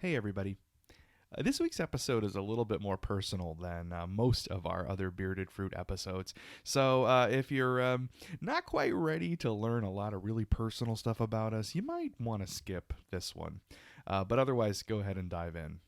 Hey, everybody. This week's episode is a little bit more personal than most of our other Bearded Fruit episodes. So if you're not quite ready to learn a lot of really personal stuff about us, you might want to skip this one. But otherwise, go ahead and dive in.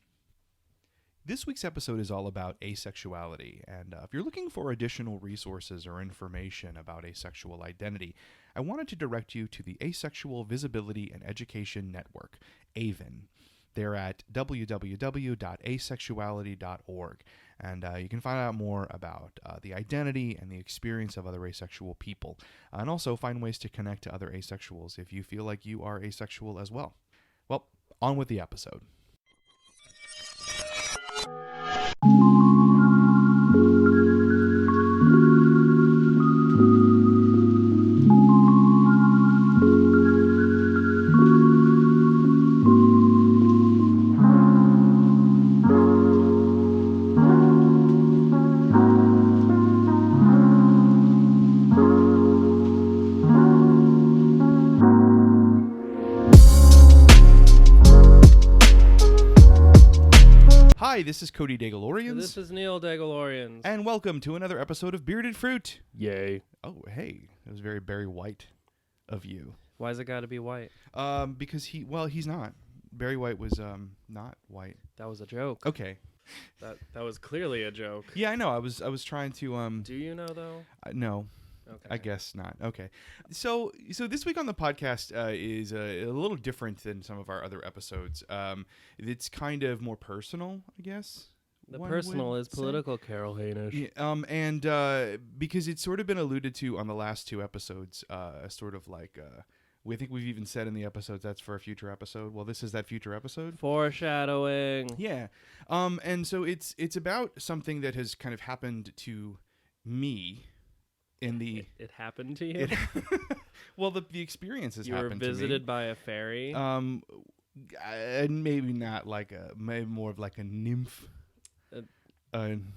This week's episode is all about asexuality, and if you're looking for additional resources or information about asexual identity, I wanted to direct you to the Asexual Visibility and Education Network, AVEN. They're at www.asexuality.org, and you can find out more about the identity and the experience of other asexual people, and also find ways to connect to other asexuals if you feel like you are asexual as well. Well, on with the episode. Hi, this is Cody Dagalorians. This is Neil Dagalorians. And welcome to another episode of Bearded Fruit. Yay. Oh, hey. It was very Barry White of you. Why's it gotta be white? Because he's not. Barry White was not white. That was a joke. Okay. That was clearly a joke. Yeah, I know. I was trying to Do you know though? No. Okay. I guess not. Okay. So this week on the podcast is a little different than some of our other episodes. It's kind of more personal, I guess. The personal is political, Carol Hainish. Yeah, and because it's sort of been alluded to on the last two episodes, sort of like we think we've even said in the episodes that's for a future episode. Well, this is that future episode. Foreshadowing. Yeah. And so it's about something that has kind of happened to me. It happened to you? Well, the experience has happened to me. You were visited by a fairy? Maybe not like maybe more of like a nymph. An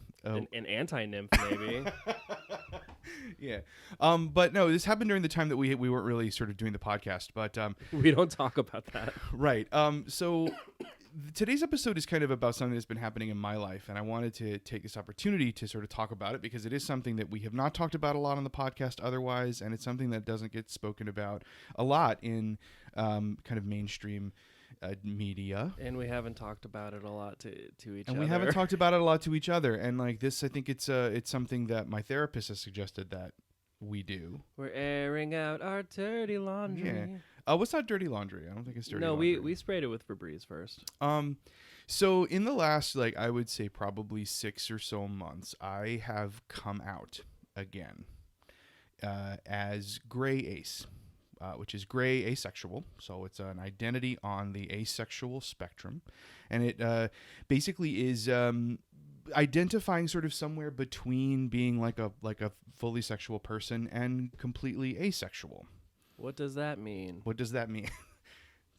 anti-nymph, maybe. Yeah. But no, this happened during the time that we weren't really sort of doing the podcast, but we don't talk about that. Right. So today's episode is kind of about something that's been happening in my life, and I wanted to take this opportunity to sort of talk about it because it is something that we have not talked about a lot on the podcast otherwise, and it's something that doesn't get spoken about a lot in kind of mainstream media. And we haven't talked about it a lot to each other. And we haven't talked about it a lot to each other. And like this, I think it's something that my therapist has suggested that we do. We're airing out our dirty laundry. Yeah. What's not dirty laundry? I don't think it's dirty laundry. No, we sprayed it with Febreze first. So in the last, like, I would say probably 6 or so months, I have come out again as gray ace, which is gray asexual. So it's an identity on the asexual spectrum. And it basically is identifying sort of somewhere between being like a fully sexual person and completely asexual. What does that mean? What does that mean?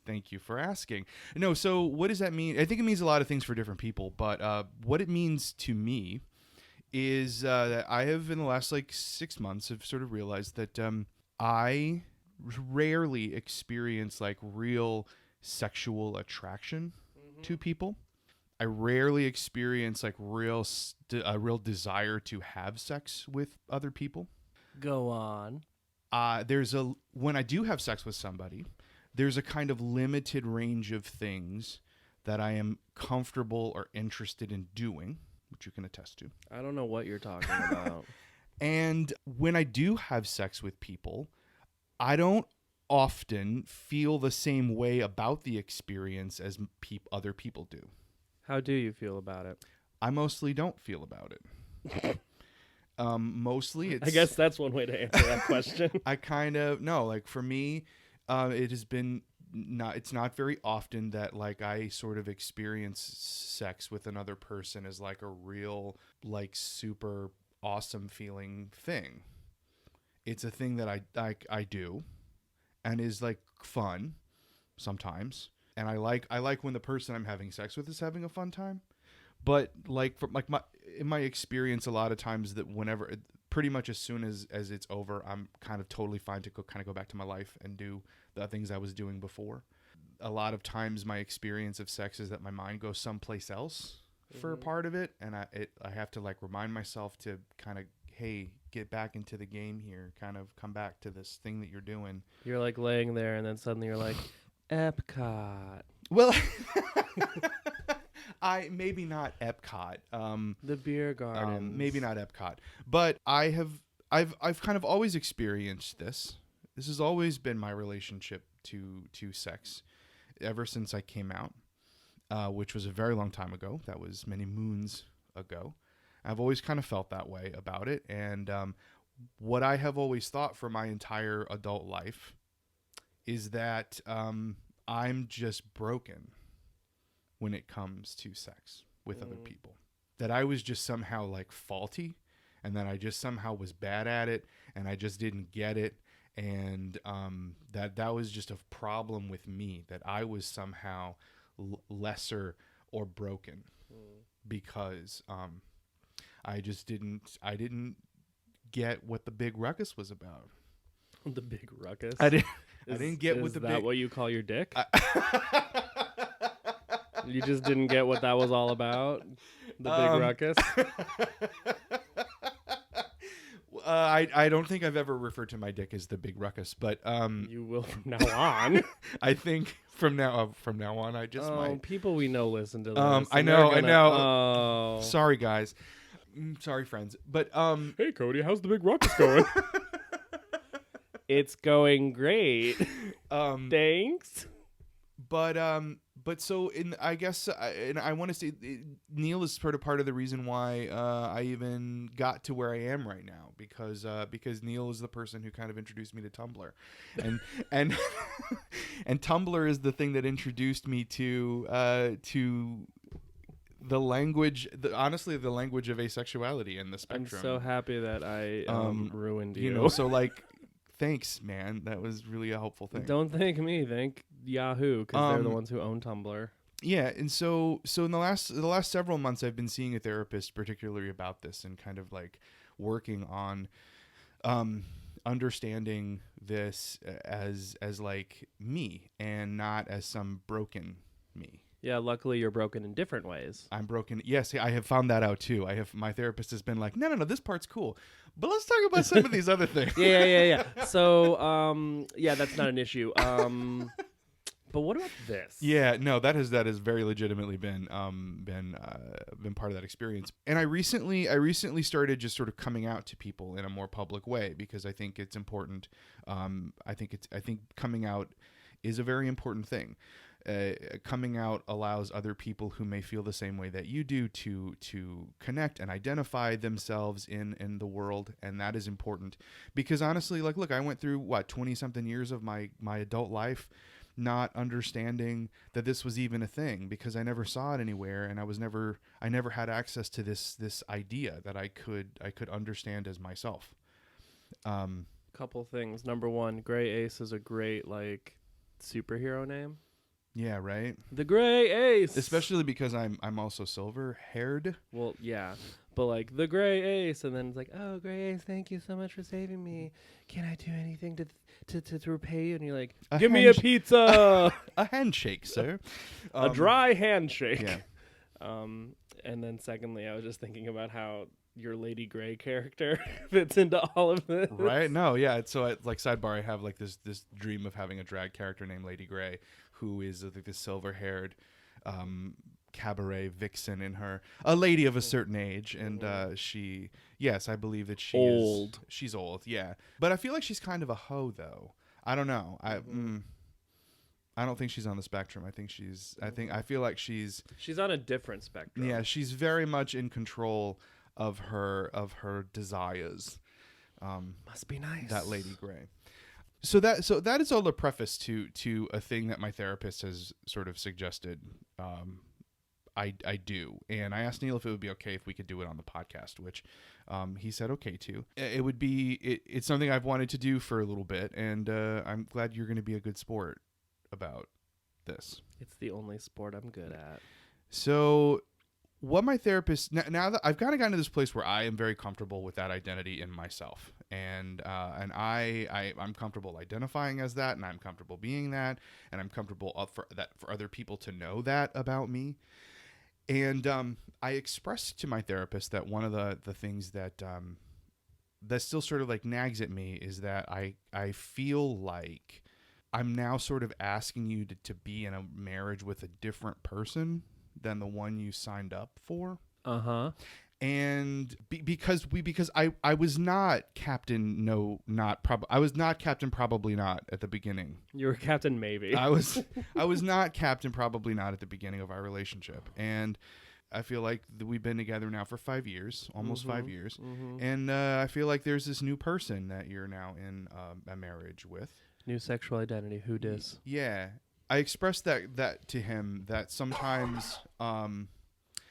Thank you for asking. No, so what does that mean? I think it means a lot of things for different people, but what it means to me is that I have, in the last 6 months, have sort of realized that I rarely experience real sexual attraction to people. I rarely experience a real desire to have sex with other people. Go on. When I do have sex with somebody, there's a kind of limited range of things that I am comfortable or interested in doing, which you can attest to. I don't know what you're talking about. And when I do have sex with people, I don't often feel the same way about the experience as other people do. How do you feel about it? I mostly don't feel about it. Mostly it's... I guess that's one way to answer that question. I kind of... No, for me, it has been... It's not very often that, I sort of experience sex with another person as, a real, super awesome feeling thing. It's a thing that I do and is, fun sometimes. And I like when the person I'm having sex with is having a fun time. But in my experience, a lot of times that whenever, pretty much as soon as it's over, I'm kind of totally fine to go back to my life and do the things I was doing before. a lot of times my experience of sex is that my mind goes someplace else for a part of it, and I have to like remind myself to kind of, hey, get back into the game here, kind of come back to this thing that you're doing. You're like laying there, and then suddenly you're like, Epcot. Well, maybe not Epcot. The beer garden. Maybe not Epcot, but I've kind of always experienced this. This has always been my relationship to sex ever since I came out, which was a very long time ago. That was many moons ago. I've always kind of felt that way about it. And what I have always thought for my entire adult life is that I'm just broken when it comes to sex with other people. That I was just somehow like faulty, and that I just somehow was bad at it, and I just didn't get it. And that was just a problem with me, that I was somehow lesser or broken because I didn't get what the big ruckus was about. The big ruckus? I didn't get what the big... Is that what you call your dick? You just didn't get what that was all about? The big ruckus? I don't think I've ever referred to my dick as the big ruckus, but you will from now on. I think from now on I just might. People we know listen to this. I know. Oh. Sorry guys. Sorry friends. But hey Cody, how's the big ruckus going? It's going great. Thanks. But so I guess I want to say Neil is sort of part of the reason why I even got to where I am right now, because Neil is the person who kind of introduced me to Tumblr, and and Tumblr is the thing that introduced me to the language, honestly, the language of asexuality and the spectrum. I'm so happy that I ruined you. You know, so like. Thanks, man. That was really a helpful thing. Don't thank me. Thank Yahoo, because they're the ones who own Tumblr. Yeah, and so in the last several months, I've been seeing a therapist, particularly about this, and kind of like working on understanding this as like me, and not as some broken me. Yeah, luckily you're broken in different ways. I'm broken. Yes, I have found that out too. My therapist has been like, no, this part's cool, but let's talk about some of these other things. Yeah. So, that's not an issue. But what about this? Yeah, no, that has very legitimately been part of that experience. And I recently started just sort of coming out to people in a more public way, because I think it's important. I think coming out is a very important thing. Coming out allows other people who may feel the same way that you do to connect and identify themselves in the world, and that is important, because honestly, like, look, I went through 20-something years of my adult life not understanding that this was even a thing, because I never saw it anywhere, and I never had access to this idea that I could understand as myself. Couple things. Number one, Gray Ace is a great like superhero name. Yeah, right. The Gray Ace. Especially because I'm also silver haired. Well, yeah, but like the Gray Ace, and then it's like, oh, Gray Ace, thank you so much for saving me. Can I do anything to repay you? And you're like, give me a pizza. A handshake, sir. A dry handshake. Yeah. And then secondly, I was just thinking about how your Lady Grey character fits into all of this. Right? No, yeah. Like sidebar, I have like this dream of having a drag character named Lady Grey, who is like this silver-haired cabaret vixen in her, a lady of a certain age, and I believe that she's old, yeah. But I feel like she's kind of a hoe, though. I don't know. I don't think she's on the spectrum. I feel like she's on a different spectrum. Yeah, she's very much in control of her desires. Must be nice. That Lady Grey. So that is all the preface to a thing that my therapist has sort of suggested I do. And I asked Neil if it would be okay if we could do it on the podcast, which he said okay to. It's something I've wanted to do for a little bit, and I'm glad you're going to be a good sport about this. It's the only sport I'm good at. So what my therapist now that I've kind of gotten to this place where I am very comfortable with that identity in myself, and I'm comfortable identifying as that, and I'm comfortable being that, and I'm comfortable up for that for other people to know that about me. And I expressed to my therapist that one of the things that that still sort of like nags at me is that I feel like I'm now sort of asking you to be in a marriage with a different person than the one you signed up for. Uh-huh. And because I was not captain, no, not probably, I was not captain, probably not at the beginning. You were captain maybe. I was not captain, probably not at the beginning of our relationship. And I feel like we've been together now for 5 years, almost 5 years. And I feel like there's this new person that you're now in a marriage with. New sexual identity. Who dis? Yeah. I expressed that to him, that sometimes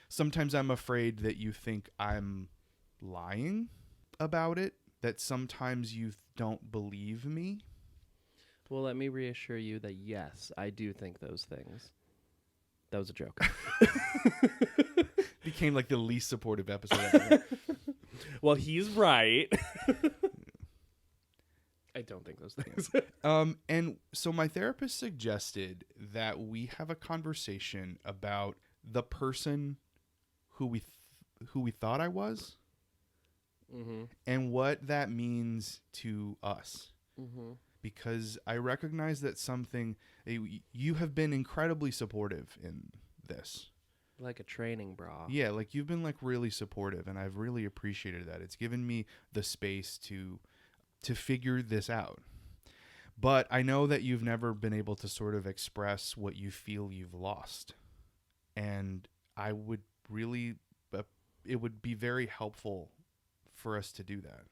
sometimes I'm afraid that you think I'm lying about it, that sometimes you don't believe me. Well, let me reassure you that yes, I do think those things. That was a joke. Became like the least supportive episode ever. Well, he's right. I don't think those things. And so my therapist suggested that we have a conversation about the person who we thought I was, and what that means to us. Because I recognize that you have been incredibly supportive in this. Like a training bra. Yeah, like you've been like really supportive, and I've really appreciated that. It's given me the space to figure this out. But I know that you've never been able to sort of express what you feel you've lost. And I would really, it would be very helpful for us to do that.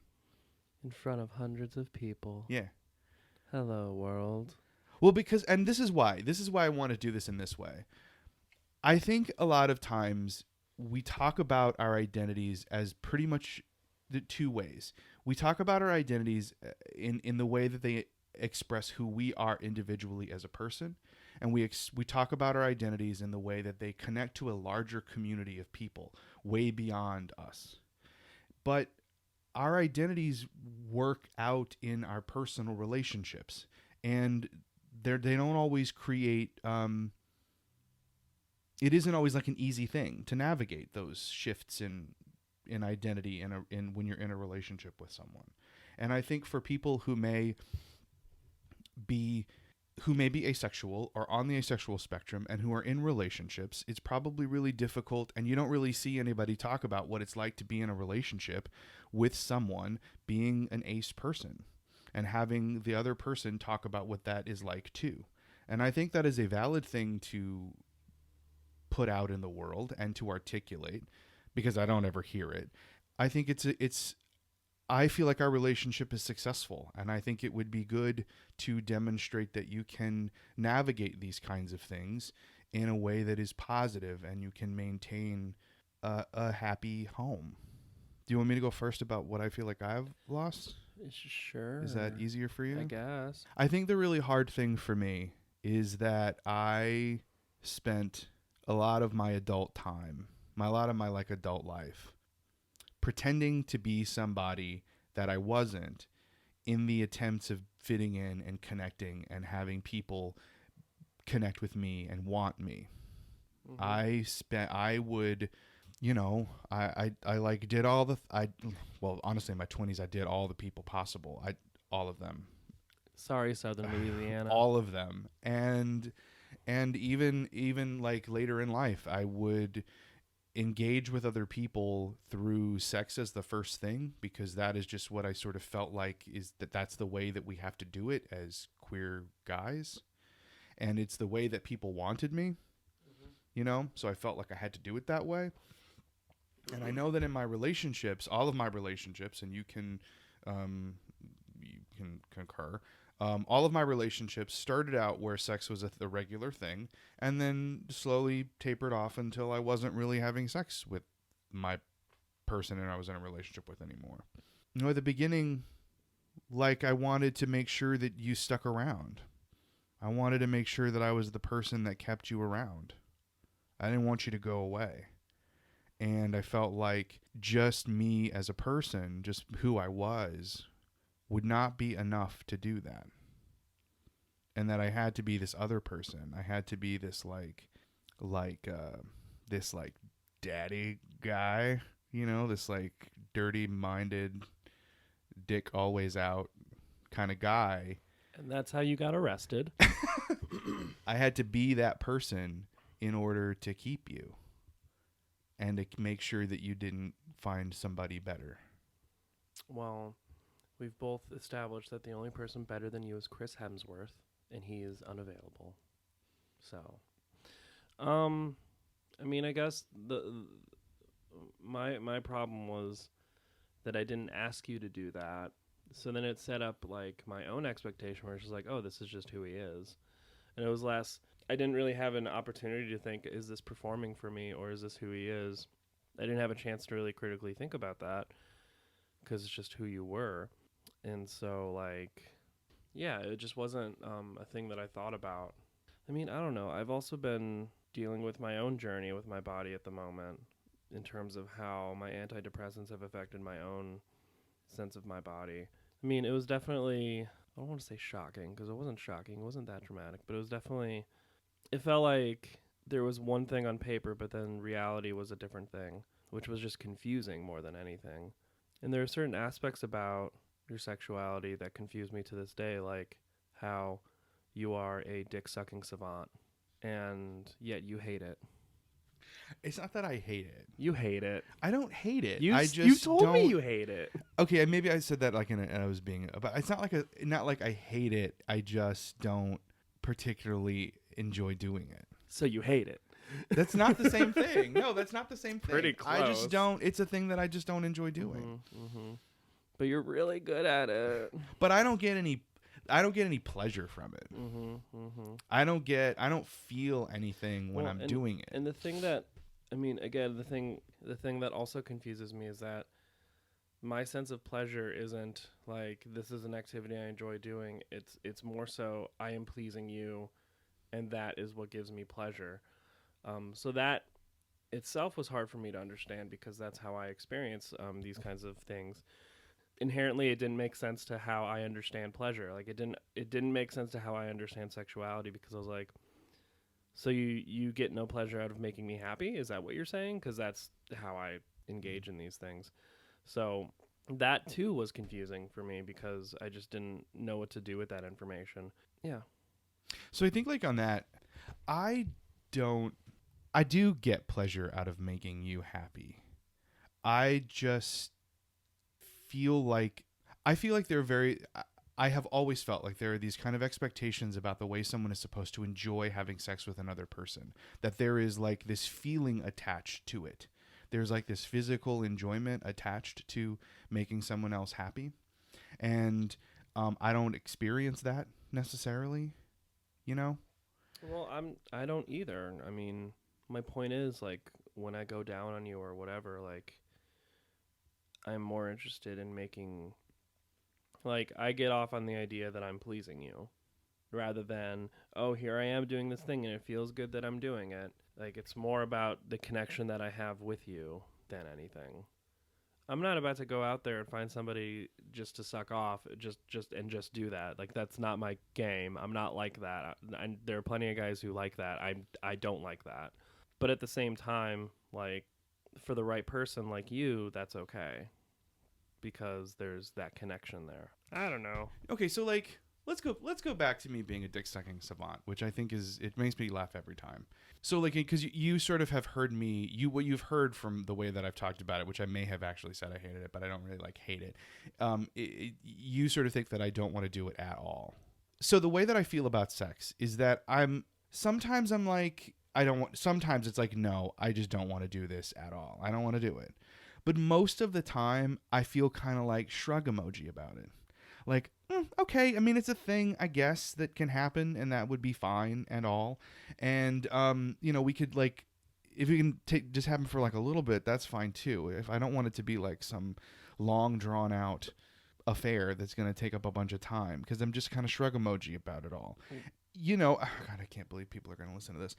In front of hundreds of people. Yeah. Hello, world. Well, and this is why I want to do this in this way. I think a lot of times we talk about our identities as pretty much the two ways. We talk about our identities in the way that they express who we are individually as a person, and we talk about our identities in the way that they connect to a larger community of people way beyond us. But our identities work out in our personal relationships, and they don't always create it isn't always like an easy thing to navigate those shifts in identity in when you're in a relationship with someone. And I think for people who may be asexual or on the asexual spectrum and who are in relationships, it's probably really difficult, and you don't really see anybody talk about what it's like to be in a relationship with someone being an ace person and having the other person talk about what that is like too. And I think that is a valid thing to put out in the world and to articulate, because I don't ever hear it. I think I feel like our relationship is successful, and I think it would be good to demonstrate that you can navigate these kinds of things in a way that is positive, and you can maintain a happy home. Do you want me to go first about what I feel like I've lost? Sure. Is that easier for you? I guess. I think the really hard thing for me is that I spent a lot of my adult time, a lot of my like adult life, pretending to be somebody that I wasn't, in the attempts of fitting in and connecting and having people connect with me and want me. I like did all the, well, honestly, in my 20s, I did all the people possible. All of them. Sorry, Southern Louisiana. All of them. And even like later in life, I would engage with other people through sex as the first thing, because that is just what I sort of felt like that's the way that we have to do it as queer guys. And it's the way that people wanted me, so I felt like I had to do it that way. And I know that in my relationships, all of my relationships, and you can concur, all of my relationships started out where sex was the regular thing, and then slowly tapered off until I wasn't really having sex with my person and I was in a relationship with anymore. At the beginning, like, I wanted to make sure that you stuck around. I wanted to make sure that I was the person that kept you around. I didn't want you to go away. And I felt like just me as a person, just who I was, would not be enough to do that. And that I had to be this other person. I had to be this this like daddy guy, you know, this like dirty minded, dick always out kind of guy. And that's how you got arrested. I had to be that person in order to keep you and to make sure that you didn't find somebody better. Well, we've both established that the only person better than you is Chris Hemsworth, and he is unavailable. So, I mean, I guess my problem was that I didn't ask you to do that. So then it set up like my own expectation where it's just like, oh, this is just who he is. And it was less, I didn't really have an opportunity to think, is this performing for me or is this who he is? I didn't have a chance to really critically think about that because it's just who you were. And so like, yeah, it just wasn't a thing that I thought about. I mean, I don't know. I've also been dealing with my own journey with my body at the moment in terms of how my antidepressants have affected my own sense of my body. I mean, it was definitely, I don't want to say shocking because it wasn't shocking. It wasn't that dramatic, but it was definitely, it felt like there was one thing on paper, but then reality was a different thing, which was just confusing more than anything. And there are certain aspects about your sexuality that confuse me to this day, like how you are a dick-sucking savant, and yet you hate it. It's not that I hate it. You hate it. I don't hate it. You told me you hate it. Okay, maybe I said that like I was being, but it's not like I hate it. I just don't particularly enjoy doing it. So you hate it. That's not the same thing. No, that's not the same thing. Pretty close. I just don't. It's a thing that I just don't enjoy doing. But you're really good at it. But I don't get any pleasure from it. I don't feel anything when I'm doing it. And the thing that, I mean, again, the thing that also confuses me is that my sense of pleasure isn't like, this is an activity I enjoy doing. It's more so I am pleasing you, and that is what gives me pleasure. So that itself was hard for me to understand because that's how I experience these kinds of things. Inherently, it didn't make sense to how I understand pleasure. Like it didn't make sense to how I understand sexuality because I was like, so you get no pleasure out of making me happy? Is that what you're saying? Because that's how I engage in these things. So that too was confusing for me because I just didn't know what to do with that information. Yeah. So I think like on that, I do get pleasure out of making you happy. I feel like I have always felt like there are these kind of expectations about the way someone is supposed to enjoy having sex with another person, that there is like this feeling attached to it. There's like this physical enjoyment attached to making someone else happy. And I don't experience that necessarily, you know? Well, I don't either. I mean, my point is like when I go down on you or whatever, like I'm more interested in making, like, I get off on the idea that I'm pleasing you rather than, oh, here I am doing this thing and it feels good that I'm doing it. Like, it's more about the connection that I have with you than anything. I'm not about to go out there and find somebody just to suck off, just do that. Like, that's not my game. I'm not like that. There are plenty of guys who like that. I don't like that. But at the same time, like, for the right person like you, that's okay. Because there's that connection there. I don't know. Okay, so like let's go back to me being a dick sucking savant, which I think it makes me laugh every time. So like because you sort of have heard me, what you've heard from the way that I've talked about it, which I may have actually said I hated it, but I don't really like hate it. You sort of think that I don't want to do it at all. So the way that I feel about sex is that sometimes I'm like sometimes it's like, no, I just don't want to do this at all. I don't want to do it. But most of the time, I feel kind of like shrug emoji about it. Like, okay, I mean, it's a thing, I guess, that can happen, and that would be fine and all. And, we could, like, if we can just happen for, like, a little bit, that's fine, too. If I don't want it to be, like, some long, drawn-out affair that's going to take up a bunch of time, because I'm just kind of shrug emoji about it all. God, I can't believe people are going to listen to this.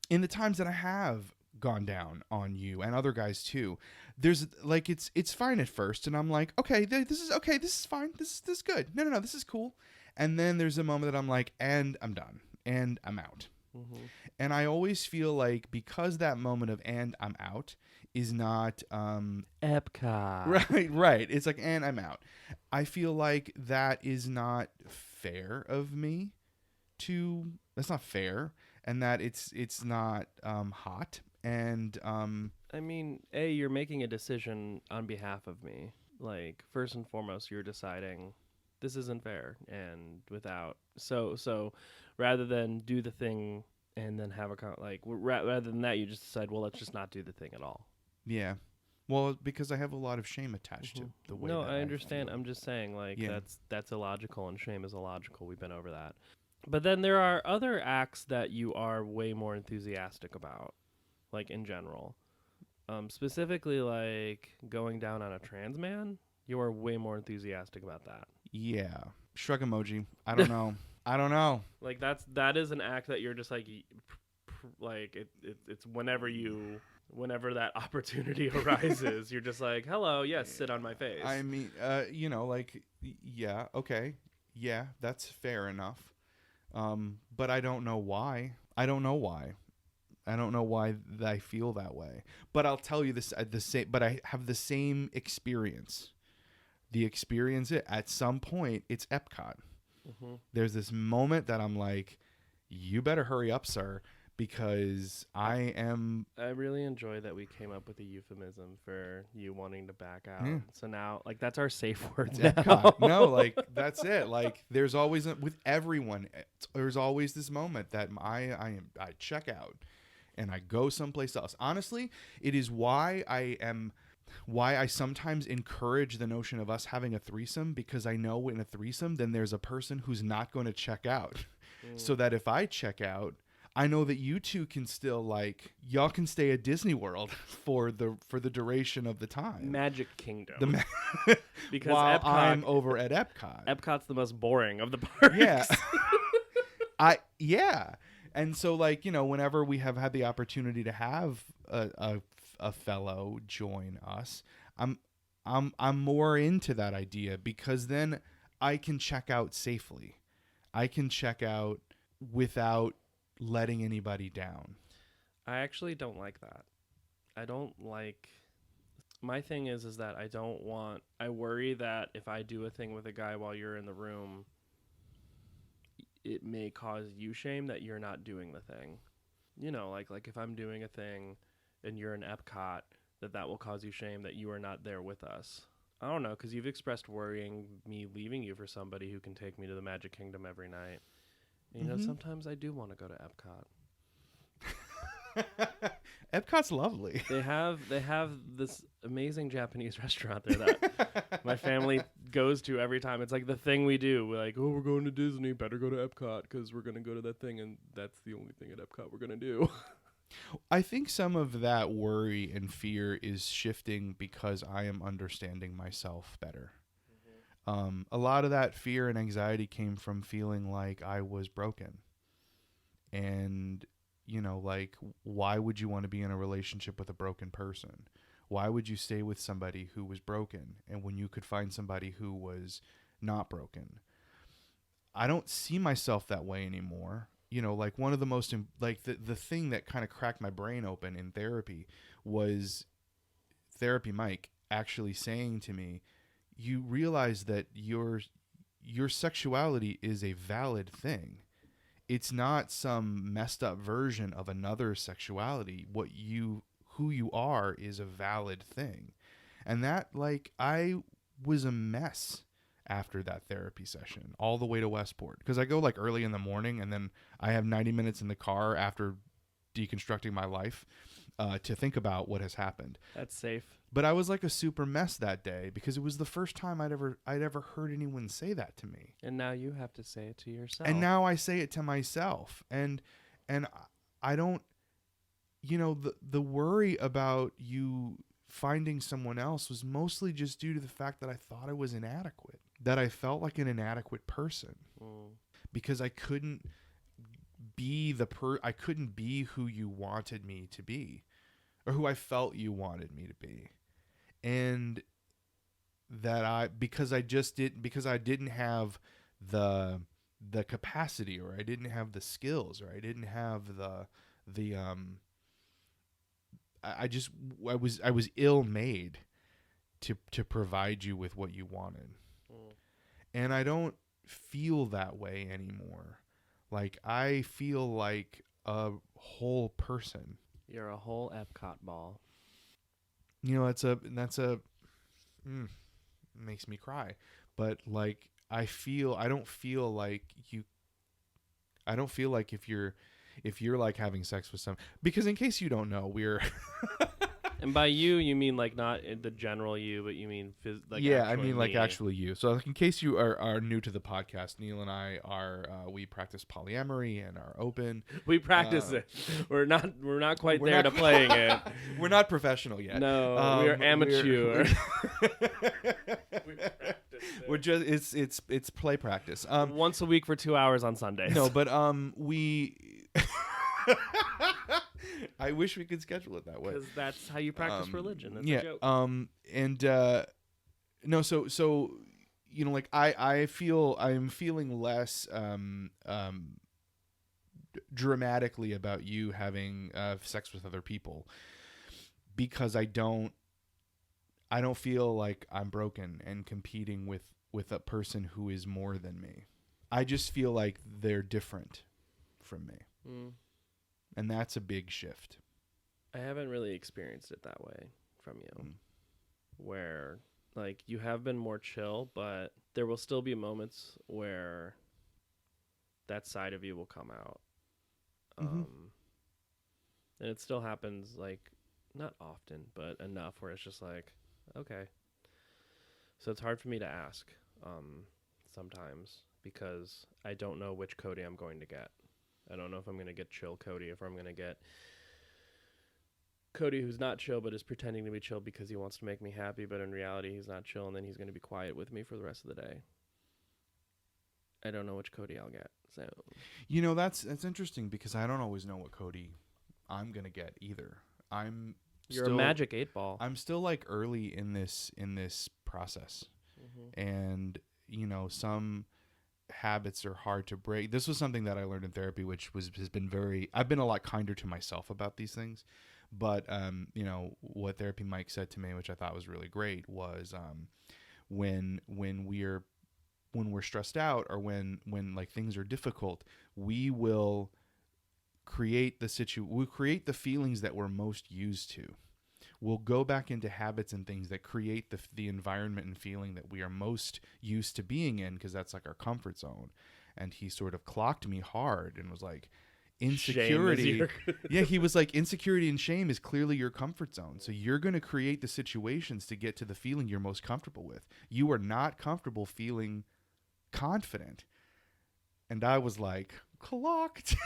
In the times that I have gone down on you and other guys too. There's like it's fine at first, and I'm like, okay, this is fine, this is good. No, this is cool. And then there's a moment that I'm like, and I'm done, and I'm out. Mm-hmm. And I always feel like because that moment of and I'm out is not Epcot. right. It's like and I'm out. I feel like that is not fair of me to that's not fair, and that it's not hot, and I mean, you're making a decision on behalf of me. Like, first and foremost, you're deciding this isn't fair, and without so rather than do the thing and then have rather than that, you just decide, well, let's just not do the thing at all. yeah. Well, because I have a lot of shame attached to the way. No, that I understand. feel. I'm just saying, like, Yeah. that's illogical, and shame is illogical. We've been over that. But then there are other acts that you are way more enthusiastic about, like in general. Specifically, like going down on a trans man, you are way more enthusiastic about that. Yeah. Shrug emoji. I don't know. I don't know. Like that is an act that you're just like, it's whenever that opportunity arises, you're just like, hello, yes, sit on my face. I mean, like, yeah, okay, yeah, that's fair enough. But I don't know why. I don't know why I feel that way. But I'll tell you this: but I have the same experience. The experience at some point, it's Epcot. Mm-hmm. There's this moment that I'm like, you better hurry up, sir, because I really enjoy that we came up with a euphemism for you wanting to back out. Yeah. So now, like, that's our safe word it's now. Epcot. No, like that's it. Like there's always with everyone, there's always this moment that I check out and I go someplace else. Honestly, it is why I sometimes encourage the notion of us having a threesome, because I know in a threesome, then there's a person who's not going to check out. So that if I check out, I know that you two can still, like, y'all can stay at Disney World for the duration of the time. Magic Kingdom. Because while Epcot, I'm over at Epcot. Epcot's the most boring of the parks. Yeah. Yeah. And so, like, whenever we have had the opportunity to have a fellow join us, I'm more into that idea, because then I can check out safely. I can check out without letting anybody down. I actually don't like that. I don't like. My thing is that I worry that if I do a thing with a guy while you're in the room, it may cause you shame that you're not doing the thing. Like if I'm doing a thing and you're in Epcot, that will cause you shame that you are not there with us. I don't know, because you've expressed worrying me leaving you for somebody who can take me to the Magic Kingdom every night. And, sometimes I do want to go to Epcot. Epcot's lovely. They have this amazing Japanese restaurant there that my family goes to every time. It's like the thing we do. We're like, oh, we're going to Disney. Better go to Epcot because we're going to go to that thing. And that's the only thing at Epcot we're going to do. I think some of that worry and fear is shifting because I am understanding myself better. A lot of that fear and anxiety came from feeling like I was broken. And, like, why would you want to be in a relationship with a broken person? Why would you stay with somebody who was broken, and when you could find somebody who was not broken? I don't see myself that way anymore. Like one of the most, the thing that kind of cracked my brain open in therapy was Therapy Mike actually saying to me, you realize that your sexuality is a valid thing. It's not some messed up version of another sexuality. Who you are is a valid thing. And that, like, I was a mess after that therapy session all the way to Westport, because I go like early in the morning and then I have 90 minutes in the car after deconstructing my life to think about what has happened. That's safe. But I was like a super mess that day because it was the first time I'd ever heard anyone say that to me. And now you have to say it to yourself. And now I say it to myself. And I don't, the worry about you finding someone else was mostly just due to the fact that I thought I was inadequate, that I felt like an inadequate person because I couldn't be I couldn't be who you wanted me to be. or who I felt you wanted me to be. And that because I didn't have the capacity, or I didn't have the skills, or I didn't have the I was ill made to provide you with what you wanted. And I don't feel that way anymore. Like, I feel like a whole person. You're a whole Epcot ball. You know, makes me cry. But like, I don't feel like if you're like having sex with some, because in case you don't know, we're And by you mean like not the general you, but you mean I mean like actually you. So like, in case you are new to the podcast, Neil and I are we practice polyamory and are open. We practice it. We're not quite there to playing it. We're not professional yet. No, we are amateur. We're just it's play practice. Once a week for 2 hours on Sundays. No, but we. I wish we could schedule it that way. Because that's how you practice religion. That's a joke. No, so you know, like I'm feeling less dramatically about you having sex with other people, because I don't feel like I'm broken and competing with a person who is more than me. I just feel like they're different from me. And that's a big shift. I haven't really experienced it that way from you. Where, like, you have been more chill, but there will still be moments where that side of you will come out. And it still happens, like, not often, but enough where it's just like, okay. So it's hard for me to ask sometimes, because I don't know which Cody I'm going to get. I don't know if I'm going to get chill Cody, if I'm going to get Cody who's not chill but is pretending to be chill because he wants to make me happy, but in reality he's not chill, and then he's going to be quiet with me for the rest of the day. I don't know which Cody I'll get. So, you know, that's interesting, because I don't always know what Cody I'm going to get either. You're a magic 8-ball. I'm still like early in this process. And you know, some habits are hard to break. This was something that I learned in therapy, which has been I've been a lot kinder to myself about these things. But you know, what Therapy Mike said to me, which I thought was really great, was when we're stressed out, or when like things are difficult, we will create the feelings that we're most used to. We'll go back into habits and things that create the environment and feeling that we are most used to being in, because that's like our comfort zone. And he sort of clocked me hard and was like, insecurity. Yeah, he was like, insecurity and shame is clearly your comfort zone. So you're going to create the situations to get to the feeling you're most comfortable with. You are not comfortable feeling confident. And I was like, clocked.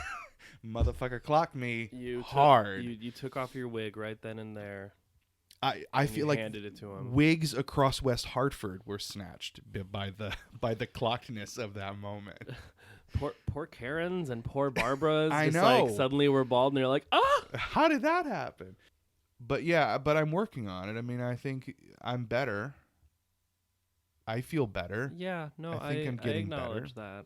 Motherfucker clocked me hard. You took off your wig right then and there. I feel like handed it to him. Wigs across West Hartford were snatched by the clockedness of that moment. Poor Karens and poor Barbaras. I just know. Like suddenly we're bald and they're like, ah! How did that happen? But yeah, I'm working on it. I mean, I think I'm better. I feel better. Yeah, no, I think I'm getting acknowledge better. that.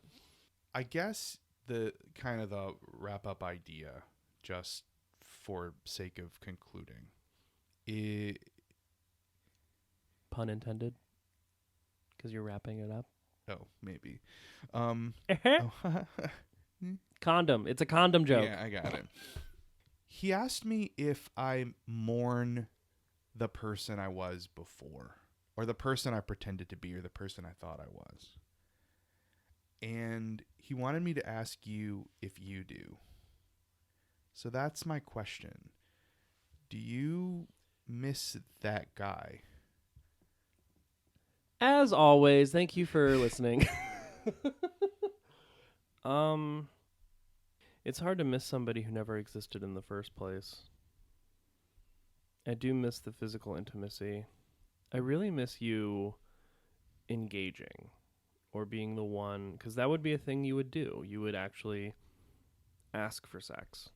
I guess the kind of the wrap up idea, just for sake of concluding, pun intended, because you're wrapping it up. Oh, maybe. Condom. It's a condom joke. Yeah, I got it. He asked me if I mourn the person I was before, or the person I pretended to be, or the person I thought I was. And he wanted me to ask you if you do. So that's my question. Do you miss that guy? As always, thank you for listening. It's hard to miss somebody who never existed in the first place. I do miss the physical intimacy. I really miss you engaging, or being the one, because that would be a thing you would do. You would actually ask for sex.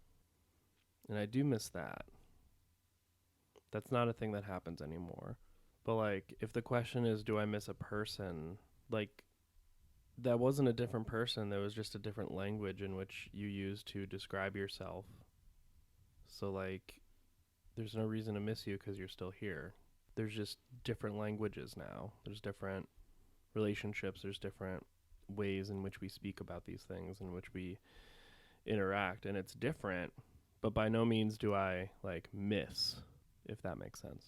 And I do miss that. That's not a thing that happens anymore. But like, if the question is, do I miss a person? Like, that wasn't a different person. There was just a different language in which you used to describe yourself. So like, there's no reason to miss you because you're still here. There's just different languages now. There's different relationships. There's different ways in which we speak about these things, in which we interact, and it's different. But by no means do I like miss, if that makes sense.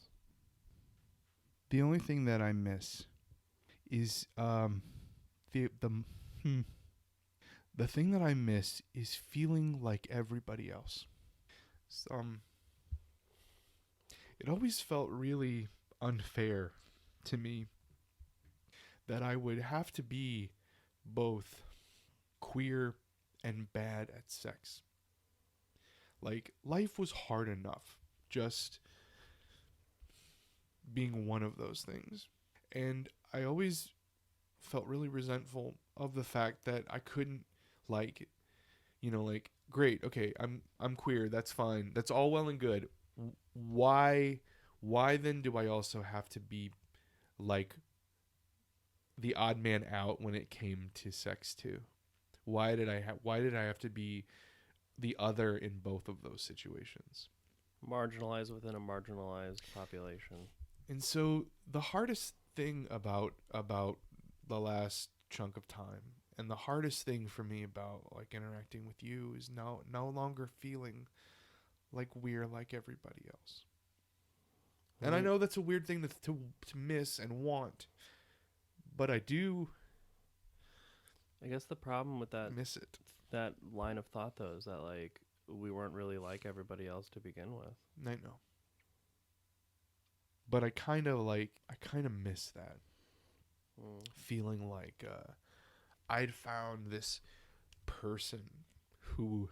The only thing that I miss is the thing that I miss is feeling like everybody else. It always felt really unfair to me that I would have to be both queer and bad at sex. Like, life was hard enough just being one of those things. And I always felt really resentful of the fact that I couldn't, like, great, okay, I'm queer, that's fine. That's all well and good. Why then do I also have to be like the odd man out when it came to sex too? Why did I have to be the other in both of those situations? Marginalized within a marginalized population. And so the hardest thing about the last chunk of time, and the hardest thing for me about like interacting with you, is no longer feeling like we're like everybody else. And I know that's a weird thing to miss and want, but I do. I guess the problem with that miss it. That line of thought though is that like we weren't really like everybody else to begin with. I know. But I kind of miss that. Feeling like I'd found this person who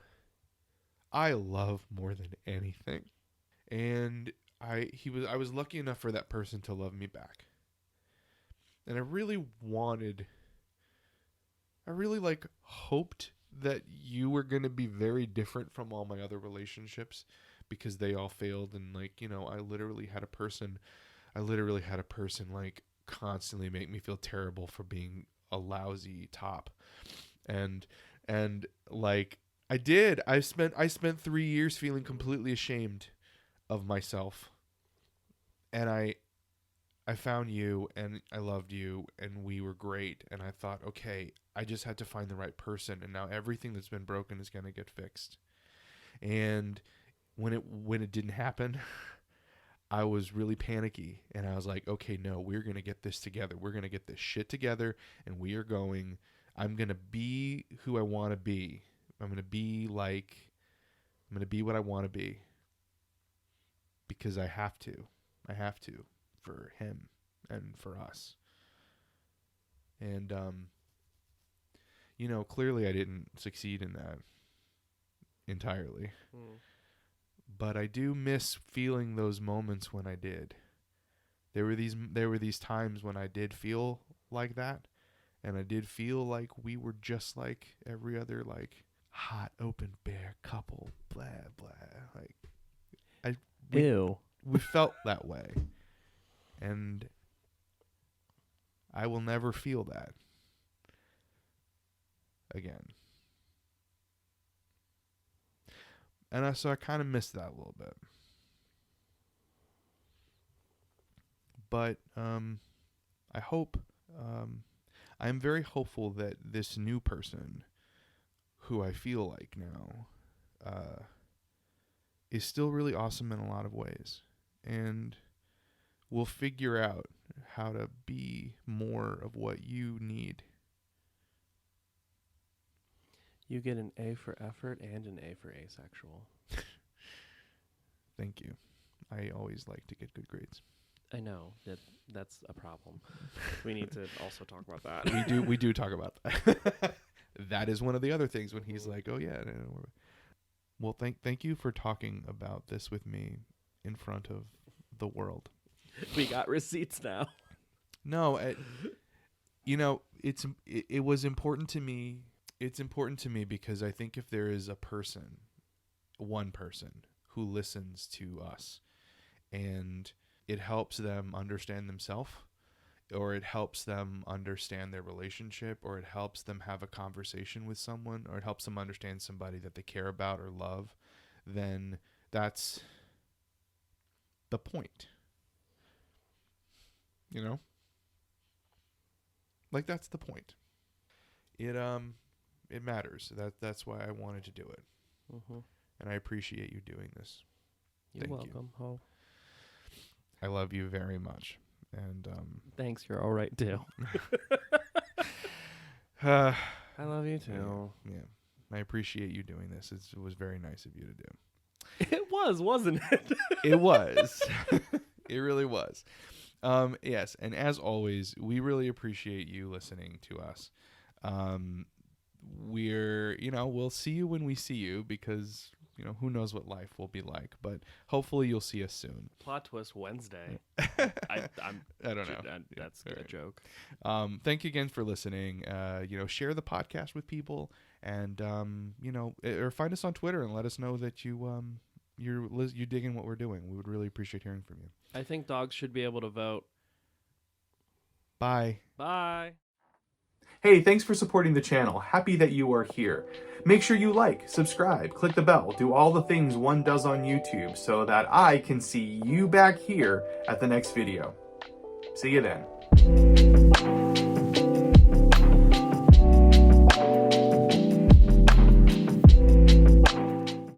I love more than anything. And I was lucky enough for that person to love me back. And I really hoped that you were going to be very different from all my other relationships, because they all failed. And I literally had a person like constantly make me feel terrible for being a lousy top. And like I spent 3 years feeling completely ashamed of myself. And I found you, and I loved you, and we were great. And I thought, okay, I just had to find the right person, and now everything that's been broken is going to get fixed. And when it didn't happen, I was really panicky, and I was like, okay, no, we're going to get this together. We're going to get this shit together, and I'm going to be who I want to be. I'm going to be what I want to be, because I have to for him and for us. And clearly I didn't succeed in that entirely. But I do miss feeling those moments when I did. There were these times when I did feel like that, and I did feel like we were just like every other like hot open bear couple, blah blah. We felt that way. And I will never feel that again. And so I kind of missed that a little bit. But I hope, I'm very hopeful that this new person who I feel like now is still really awesome in a lot of ways. And we'll figure out how to be more of what you need. You get an A for effort and an A for asexual. Thank you. I always like to get good grades. I know that's a problem. We need to also talk about that. We do talk about that. That is one of the other things when he's like, "Oh yeah." Well, thank you for talking about this with me in front of the world. We got receipts now. No, it was important to me. It's important to me because I think if there is one person who listens to us and it helps them understand themselves, or it helps them understand their relationship, or it helps them have a conversation with someone, or it helps them understand somebody that they care about or love, then that's the point. You know? Like, that's the point. It matters. That's why I wanted to do it. Mm-hmm. And I appreciate you doing this. You're Thank you. welcome, Ho. I love you very much. And Thanks, you're all right too. I I love you too. Yeah. I appreciate you doing this. It was very nice of you to do. It was, wasn't it? It was. It really was. Yes, and as always, we really appreciate you listening to us. We'll see you when we see you, because, who knows what life will be like, but hopefully you'll see us soon. Plot twist Wednesday. I don't know. That's Yeah, a joke. Thank you again for listening. Share the podcast with people, and or find us on Twitter and let us know that you're digging what we're doing. We would really appreciate hearing from you. I think dogs should be able to vote. Bye. Bye. Hey, thanks for supporting the channel. Happy that you are here. Make sure you like, subscribe, click the bell, do all the things one does on YouTube so that I can see you back here at the next video. See you then.